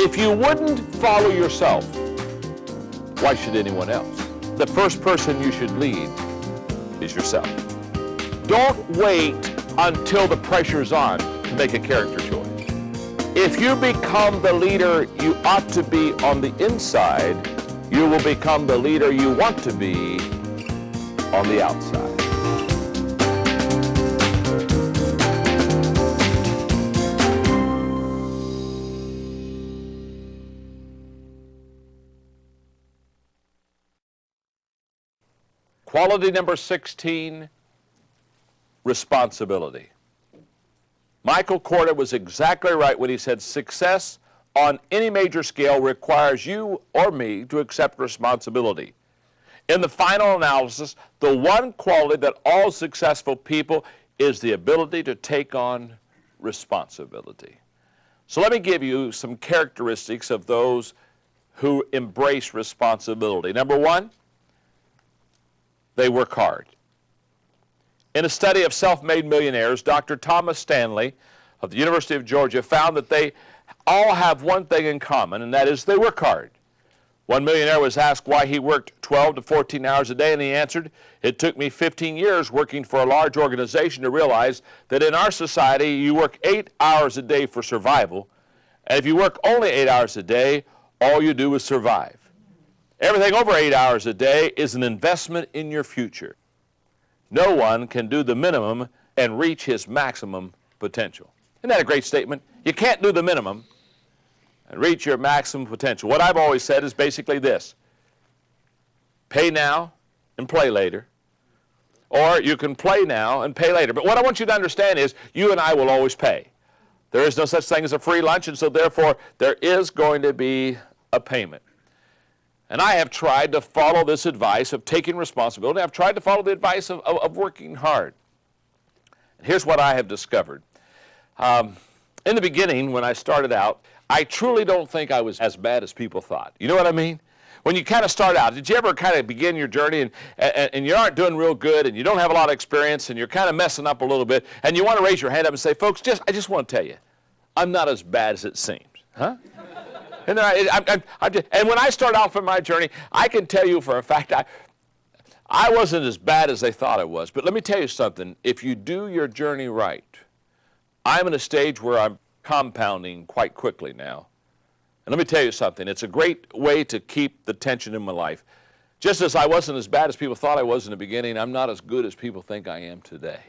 If you wouldn't follow yourself, why should anyone else? The first person you should lead is yourself. Don't wait until the pressure's on to make a character choice. If you become the leader you ought to be on the inside, you will become the leader you want to be on the outside. Quality number 16, responsibility. Michael Korda was exactly right when he said success on any major scale requires you or me to accept responsibility. In the final analysis, the one quality that all successful people is the ability to take on responsibility. So let me give you some characteristics of those who embrace responsibility. Number one, they work hard. In a study of self-made millionaires, Dr. Thomas Stanley of the University of Georgia found that they all have one thing in common, and that is they work hard. One millionaire was asked why he worked 12 to 14 hours a day, and he answered, "It took me 15 years working for a large organization to realize that in our society you work 8 hours a day for survival, and if you work only 8 hours a day, all you do is survive. Everything over 8 hours a day is an investment in your future. No one can do the minimum and reach his maximum potential." Isn't that a great statement? You can't do the minimum and reach your maximum potential. What I've always said is basically this: pay now and play later, or you can play now and pay later. But what I want you to understand is you and I will always pay. There is no such thing as a free lunch, and so therefore there is going to be a payment. And I have tried to follow this advice of taking responsibility. I've tried to follow the advice of working hard. And here's what I have discovered. In the beginning, when I started out, I truly don't think I was as bad as people thought. You know what I mean? When you kind of start out, did you ever kind of begin your journey and you aren't doing real good and you don't have a lot of experience and you're kind of messing up a little bit and you want to raise your hand up and say, "Folks, I just want to tell you, I'm not as bad as it seems." Huh? And when I start out from my journey, I can tell you for a fact I wasn't as bad as they thought I was. But let me tell you something. If you do your journey right, I'm in a stage where I'm compounding quite quickly now. And let me tell you something. It's a great way to keep the tension in my life. Just as I wasn't as bad as people thought I was in the beginning, I'm not as good as people think I am today.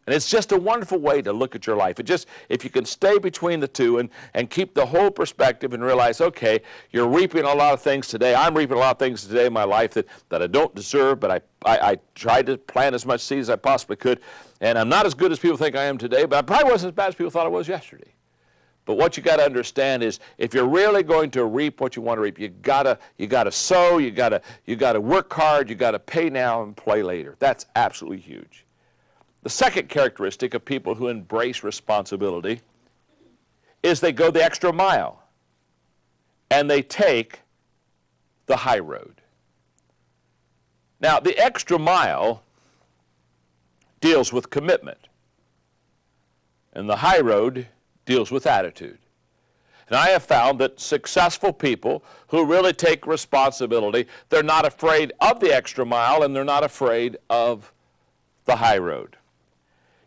And it's just a wonderful way to look at your life. If you can stay between the two and keep the whole perspective and realize, okay, you're reaping a lot of things today. I'm reaping a lot of things today in my life that I don't deserve, but I tried to plant as much seed as I possibly could. And I'm not as good as people think I am today, but I probably wasn't as bad as people thought I was yesterday. But what you got to understand is, if you're really going to reap what you want to reap, you gotta sow, you gotta work hard, you gotta pay now and play later. That's absolutely huge. The second characteristic of people who embrace responsibility is they go the extra mile and they take the high road. Now, the extra mile deals with commitment, and the high road deals with attitude. And I have found that successful people who really take responsibility, they're not afraid of the extra mile and they're not afraid of the high road.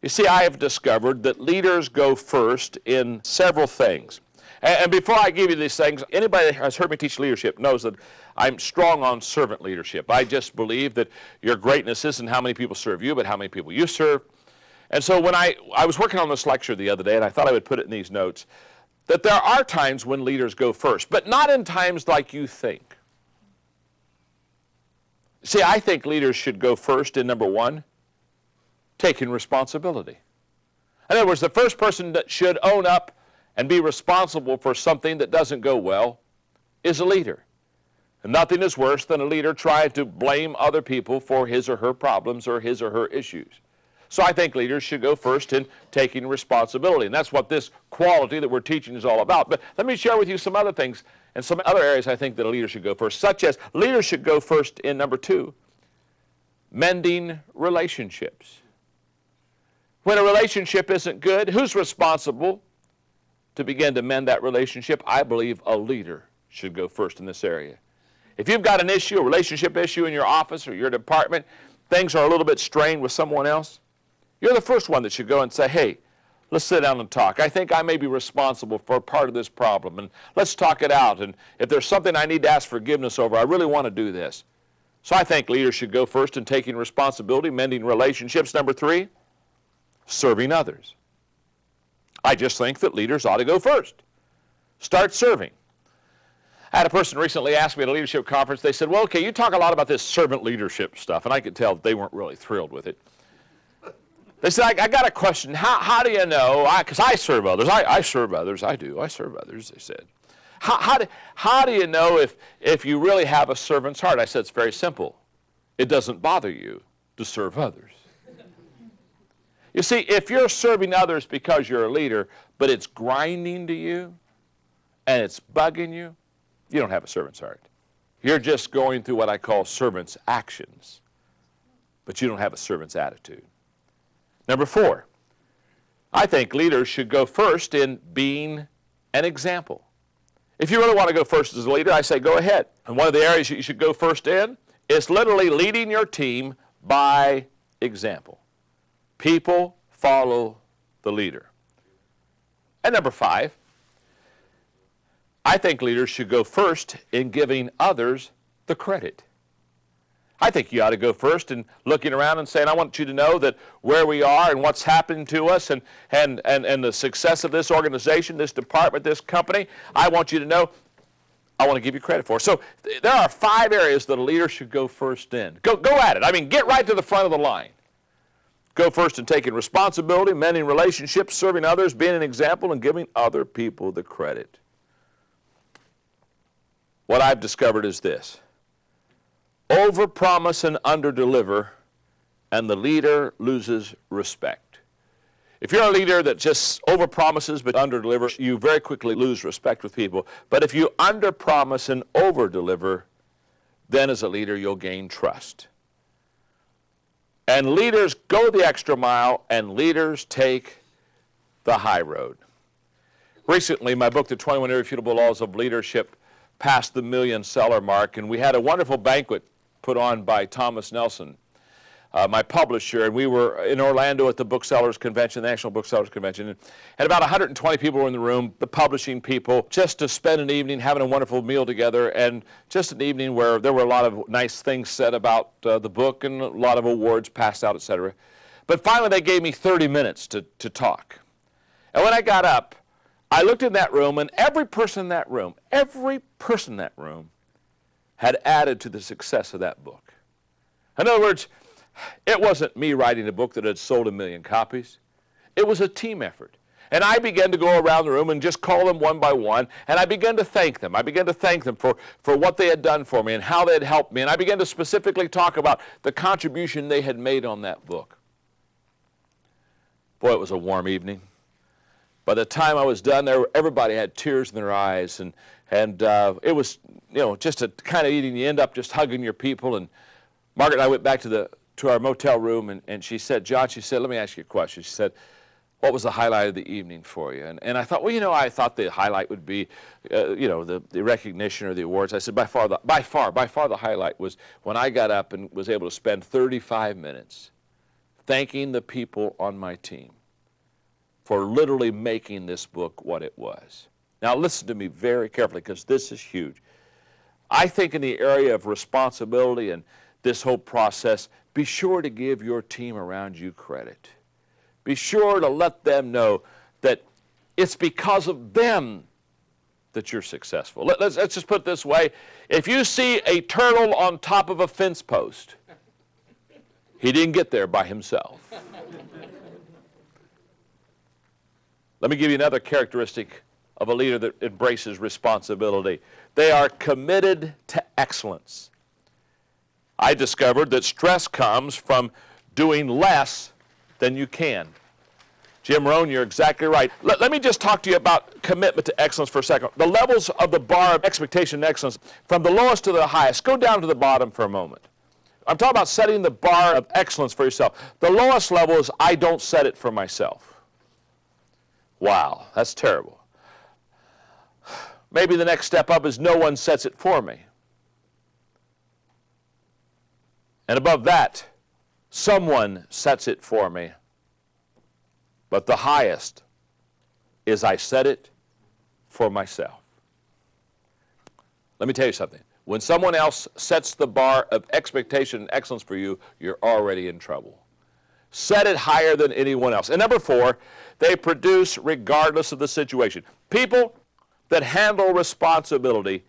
You see, I have discovered that leaders go first in several things. And before I give you these things, anybody that has heard me teach leadership knows that I'm strong on servant leadership. I just believe that your greatness isn't how many people serve you, but how many people you serve. And so when I was working on this lecture the other day, and I thought I would put it in these notes, that there are times when leaders go first, but not in times like you think. See, I think leaders should go first in number one, taking responsibility. In other words, the first person that should own up and be responsible for something that doesn't go well is a leader. And nothing is worse than a leader trying to blame other people for his or her problems or his or her issues. So I think leaders should go first in taking responsibility. And that's what this quality that we're teaching is all about. But let me share with you some other things and some other areas I think that a leader should go first, such as leaders should go first in number two, mending relationships. When a relationship isn't good, who's responsible to begin to mend that relationship, I believe a leader should go first in this area. If you've got an issue, a relationship issue in your office or your department, things are a little bit strained with someone else, you're the first one that should go and say, hey, let's sit down and talk. I think I may be responsible for part of this problem, and let's talk it out. And if there's something I need to ask forgiveness over, I really want to do this. So I think leaders should go first in taking responsibility, mending relationships. Number 3, serving others. I just think that leaders ought to go first. Start serving. I had a person recently ask me at a leadership conference, they said, well, okay, you talk a lot about this servant leadership stuff, and I could tell they weren't really thrilled with it. They said, I got a question. How do you know? Because I serve others. I serve others. I do. I serve others, they said. How do you know if you really have a servant's heart? I said, it's very simple. It doesn't bother you to serve others. You see, if you're serving others because you're a leader, but it's grinding to you and it's bugging you, you don't have a servant's heart. You're just going through what I call servant's actions, but you don't have a servant's attitude. Number 4, I think leaders should go first in being an example. If you really want to go first as a leader, I say go ahead. And one of the areas you should go first in is literally leading your team by example. People follow the leader. And number 5, I think leaders should go first in giving others the credit. I think you ought to go first in looking around and saying, I want you to know that where we are and what's happening to us and the success of this organization, this department, this company, I want you to know, I want to give you credit for. So there are 5 areas that a leader should go first in. Go at it. I mean, get right to the front of the line. Go first in taking responsibility, mending relationships, serving others, being an example, and giving other people the credit. What I've discovered is this. Overpromise and underdeliver, and the leader loses respect. If you're a leader that just overpromises but underdelivers, you very quickly lose respect with people. But if you underpromise and overdeliver, then as a leader you'll gain trust. And leaders go the extra mile, and leaders take the high road. Recently, my book, The 21 Irrefutable Laws of Leadership, passed the million-seller mark, and we had a wonderful banquet put on by Thomas Nelson, my publisher, and we were in Orlando at the Booksellers Convention, the National Booksellers Convention, and about 120 people were in the room, the publishing people, just to spend an evening having a wonderful meal together, and just an evening where there were a lot of nice things said about the book and a lot of awards passed out, etc. But finally they gave me 30 minutes to talk. And when I got up, I looked in that room, and every person in that room had added to the success of that book. In other words, it wasn't me writing a book that had sold 1 million copies. It was a team effort. And I began to go around the room and just call them one by one, and I began to thank them. I began to thank them for what they had done for me and how they had helped me, and I began to specifically talk about the contribution they had made on that book. Boy, it was a warm evening. By the time I was done, everybody had tears in their eyes, and it was, just a kind of eating. You end up just hugging your people. And Margaret and I went back to our motel room, and she said, John, let me ask you a question. She said, what was the highlight of the evening for you? And I thought, I thought the highlight would be, the recognition or the awards. I said, by far the highlight was when I got up and was able to spend 35 minutes thanking the people on my team for literally making this book what it was. Now listen to me very carefully, because this is huge. I think in the area of responsibility and this whole process, be sure to give your team around you credit. Be sure to let them know that it's because of them that you're successful. Let's just put it this way. If you see a turtle on top of a fence post, he didn't get there by himself. Let me give you another characteristic of a leader that embraces responsibility. They are committed to excellence. I discovered that stress comes from doing less than you can. Jim Rohn, you're exactly right. Let me just talk to you about commitment to excellence for a second. The levels of the bar of expectation and excellence, from the lowest to the highest, go down to the bottom for a moment. I'm talking about setting the bar of excellence for yourself. The lowest level is I don't set it for myself. Wow, that's terrible. Maybe the next step up is no one sets it for me. And above that, someone sets it for me. But the highest is I set it for myself. Let me tell you something. When someone else sets the bar of expectation and excellence for you, you're already in trouble. Set it higher than anyone else. And number 4, they produce regardless of the situation. People that handle responsibility,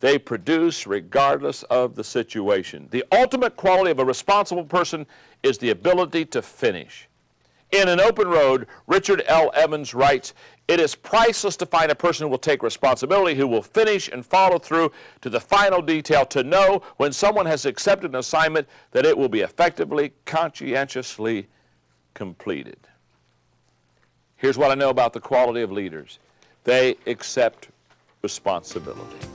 they produce regardless of the situation. The ultimate quality of a responsible person is the ability to finish. In An Open Road, Richard L. Evans writes, "It is priceless to find a person who will take responsibility, who will finish and follow through to the final detail, to know when someone has accepted an assignment that it will be effectively, conscientiously completed." Here's what I know about the quality of leaders. They accept responsibility.